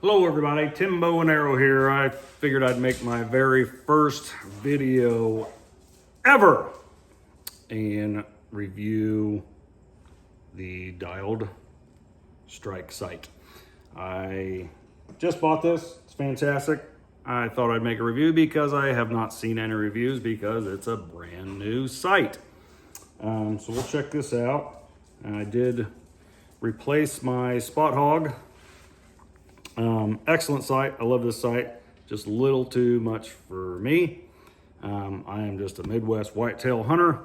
Hello everybody, Tim Bow and Arrow here. I figured I'd make my very first video ever and review the Dialed Strike sight. I just bought this, it's fantastic. I thought I'd make a review because I have not seen any reviews because it's a brand new sight. So we'll check this out. I did replace my Spot Hogg. Excellent sight. I love this sight. Just a little too much for me. I am just a Midwest whitetail hunter.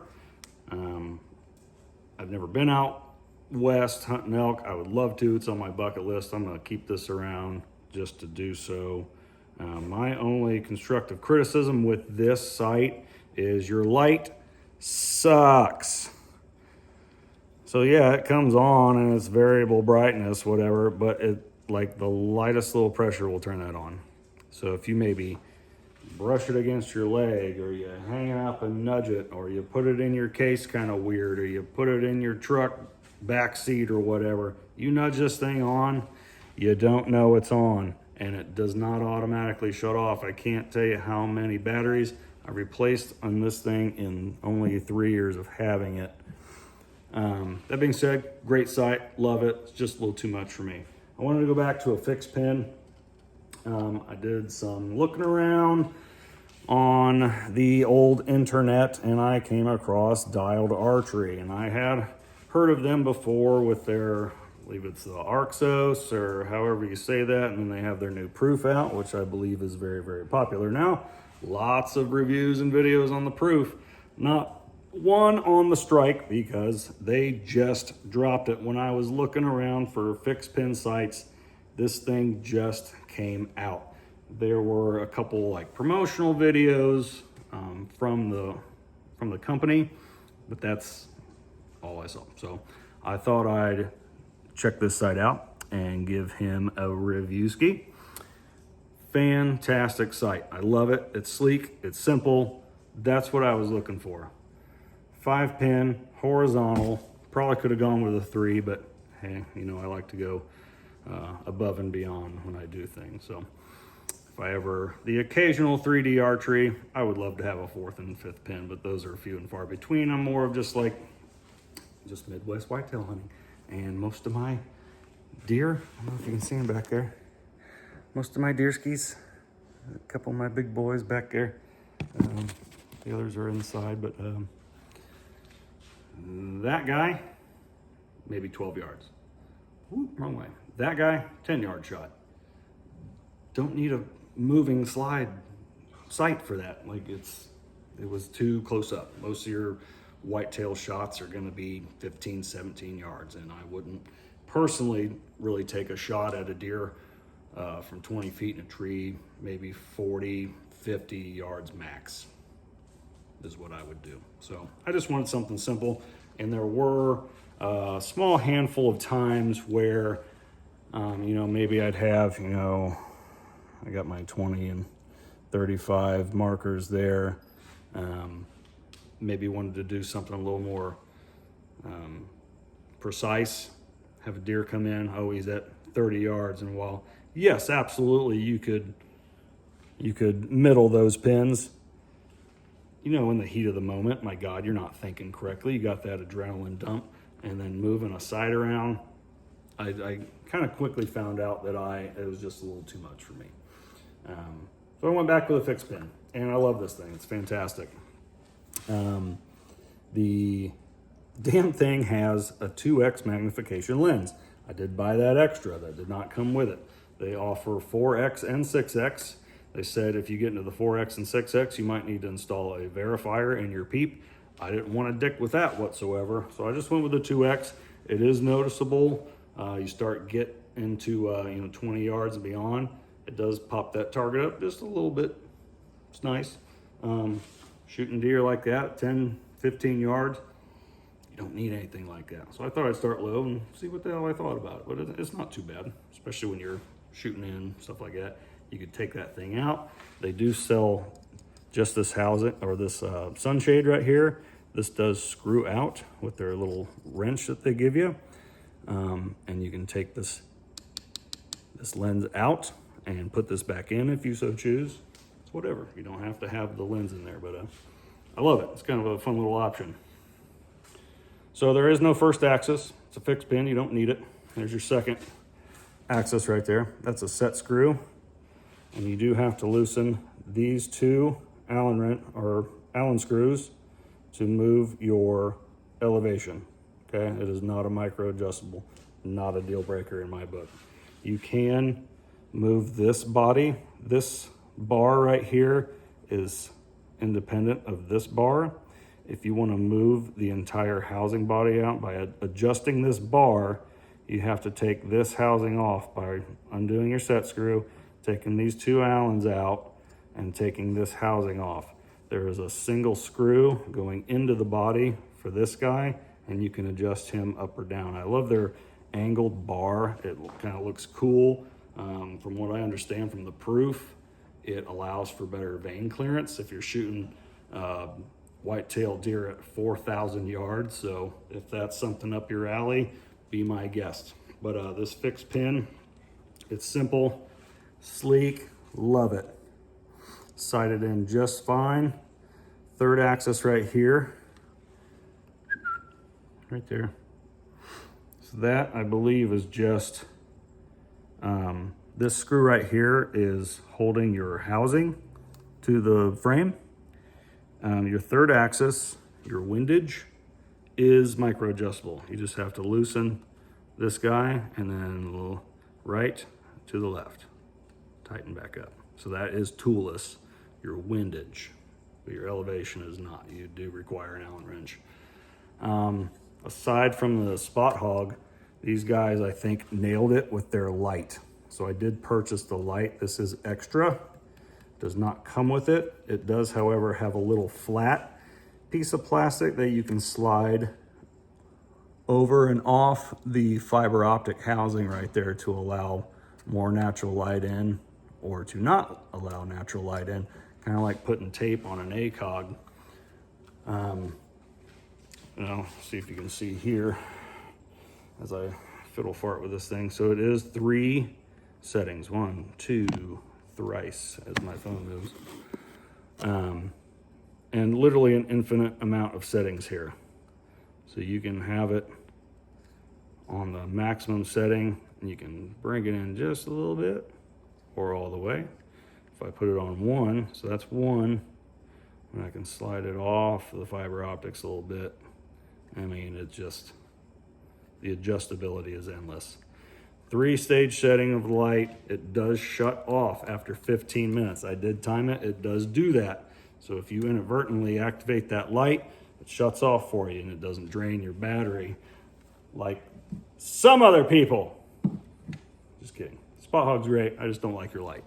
I've never been out west hunting elk. I would love to. It's on my bucket list. I'm going to keep this around just to do so. My only constructive criticism with this sight is your light sucks. So yeah, it comes on and it's variable brightness, whatever, but it like the lightest little pressure will turn that on. So if you maybe brush it against your leg, or you hang it up and nudge it, or you put it in your case kind of weird, or you put it in your truck back seat or whatever, you nudge this thing on, you don't know it's on, and it does not automatically shut off. I can't tell you how many batteries I replaced on this thing in only 3 years of having it. That being said, great sight, love it. It's just a little too much for me. I wanted to go back to a fixed pin. I did some looking around on the old internet and I came across Dialed Archery, and I had heard of them before with their, I believe it's the Arxos or however you say that, and then they have their new Proof out, which I believe is very, very popular now. Lots of reviews and videos on the Proof. Not one on the Strike because they just dropped it. When I was looking around for fixed pin sights, this thing just came out. There were a couple like promotional videos from the company, but that's all I saw. So I thought I'd check this sight out and give him a review ski. Fantastic sight. I love it. It's sleek, it's simple. That's what I was looking for. 5-pin, horizontal. Probably could have gone with a 3, but hey, you know, I like to go above and beyond when I do things. So if I ever, the occasional 3D archery, I would love to have a 4th and 5th pin, but those are few and far between. I'm more of just Midwest whitetail hunting. And most of my deer, I don't know if you can see them back there, most of my deer skis, a couple of my big boys back there. The others are inside, but that guy, maybe 12 yards. Ooh, wrong way. That guy, 10-yard shot. Don't need a moving slide sight for that. Like it was too close up. Most of your whitetail shots are gonna be 15, 17 yards, and I wouldn't personally really take a shot at a deer from 20 feet in a tree, maybe 40, 50 yards max is what I would do. So I just wanted something simple, and there were a small handful of times where, you know, maybe I'd have, you know, I got my 20 and 35 markers there. Maybe wanted to do something a little more precise, have a deer come in, oh, he's at 30 yards, and while, yes, absolutely, you could middle those pins. You know, in the heat of the moment, my God, you're not thinking correctly. You got that adrenaline dump, and then moving a sight around. I kind of quickly found out that it was just a little too much for me. So I went back with a fixed pin, and I love this thing. It's fantastic. The damn thing has a 2x magnification lens. I did buy that extra. That did not come with it. They offer 4x and 6x. They said if you get into the 4x and 6x, you might need to install a verifier in your peep. I didn't want to dick with that whatsoever, so I just went with the 2x. It is noticeable. You start get into 20 yards and beyond, it does pop that target up just a little bit. It's nice. Shooting deer like that, 10, 15 yards, you don't need anything like that. So I thought I'd start low and see what the hell I thought about it. But it's not too bad, especially when you're shooting in, stuff like that. You could take that thing out. They do sell just this housing, or this sunshade right here. This does screw out with their little wrench that they give you. And you can take this this lens out and put this back in if you so choose. It's whatever. You don't have to have the lens in there, but I love it. It's kind of a fun little option. So there is no first axis. It's a fixed pin. You don't need it. There's your second axis right there. That's a set screw. And you do have to loosen these two Allen screws to move your elevation. Okay, it is not a micro adjustable, not a deal breaker in my book. You can move this body. This bar right here is independent of this bar. If you want to move the entire housing body out by adjusting this bar, you have to take this housing off by undoing your set screw, taking these two Allens out, and taking this housing off. There is a single screw going into the body for this guy, and you can adjust him up or down. I love their angled bar. It kind of looks cool. From what I understand from the proof, it allows for better vane clearance if you're shooting white-tailed deer at 4,000 yards. So if that's something up your alley, be my guest. But this fixed pin, it's simple, sleek, love it. Sighted in just fine. Third axis right here, right there. So that, I believe, is just, this screw right here is holding your housing to the frame. Your third axis, your windage, is micro adjustable. You just have to loosen this guy and then a little right to the left, tighten back up. So that is toolless, your windage, but your elevation is not. You do require an Allen wrench. Aside from the Spot Hogg, these guys, I think, nailed it with their light. So I did purchase the light. This is extra. Does not come with it. It does, however, have a little flat piece of plastic that you can slide over and off the fiber optic housing right there to allow more natural light in, or to not allow natural light in, kind of like putting tape on an ACOG. See if you can see here as I fiddle fart with this thing. So it is 3 settings, 1, 2, thrice as my phone moves. And literally an infinite amount of settings here. So you can have it on the maximum setting, and you can bring it in just a little bit or all the way. If I put it on 1, so that's 1, and I can slide it off the fiber optics a little bit. I mean, it just, the adjustability is endless. 3-stage setting of the light. It does shut off after 15 minutes. I did time it. It does do that. So if you inadvertently activate that light, it shuts off for you and it doesn't drain your battery like some other people. Just kidding. Spot Hogg's great. I just don't like your light.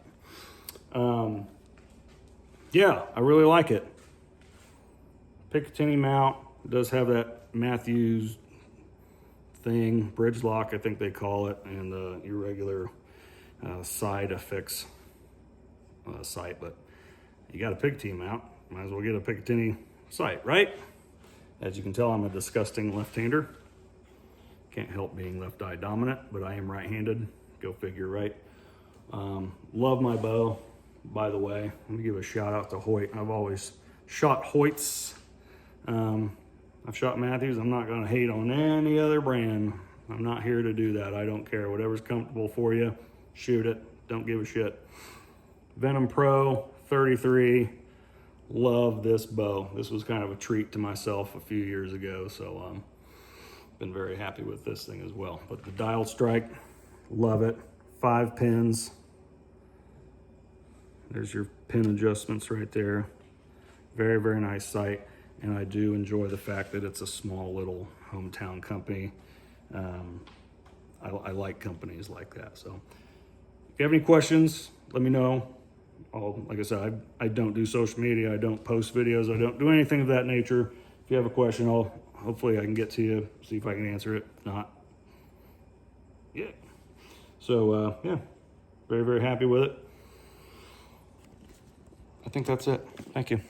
Yeah, I really like it. Picatinny mount. It does have that Matthews thing, bridge lock, I think they call it, and the irregular side affix sight. But you got a Picatinny mount, might as well get a Picatinny sight, right? As you can tell, I'm a disgusting left-hander. Can't help being left eye dominant, but I am right-handed. Go figure, right? Love my bow, by the way. Let me give a shout out to Hoyt. I've always shot Hoyts. I've shot Matthews. I'm not gonna hate on any other brand. I'm not here to do that. I don't care. Whatever's comfortable for you, shoot it. Don't give a shit. Venom Pro 33. Love this bow. This was kind of a treat to myself a few years ago, so been very happy with this thing as well. But the dial strike, love it. 5 pins. There's your pin adjustments right there. Very, very nice sight. And I do enjoy the fact that it's a small little hometown company. I like companies like that. So if you have any questions, let me know. Like I said, I don't do social media. I don't post videos. I don't do anything of that nature. If you have a question, hopefully I can get to you, see if I can answer it. If not, yeah. So yeah, very, very happy with it. I think that's it. Thank you.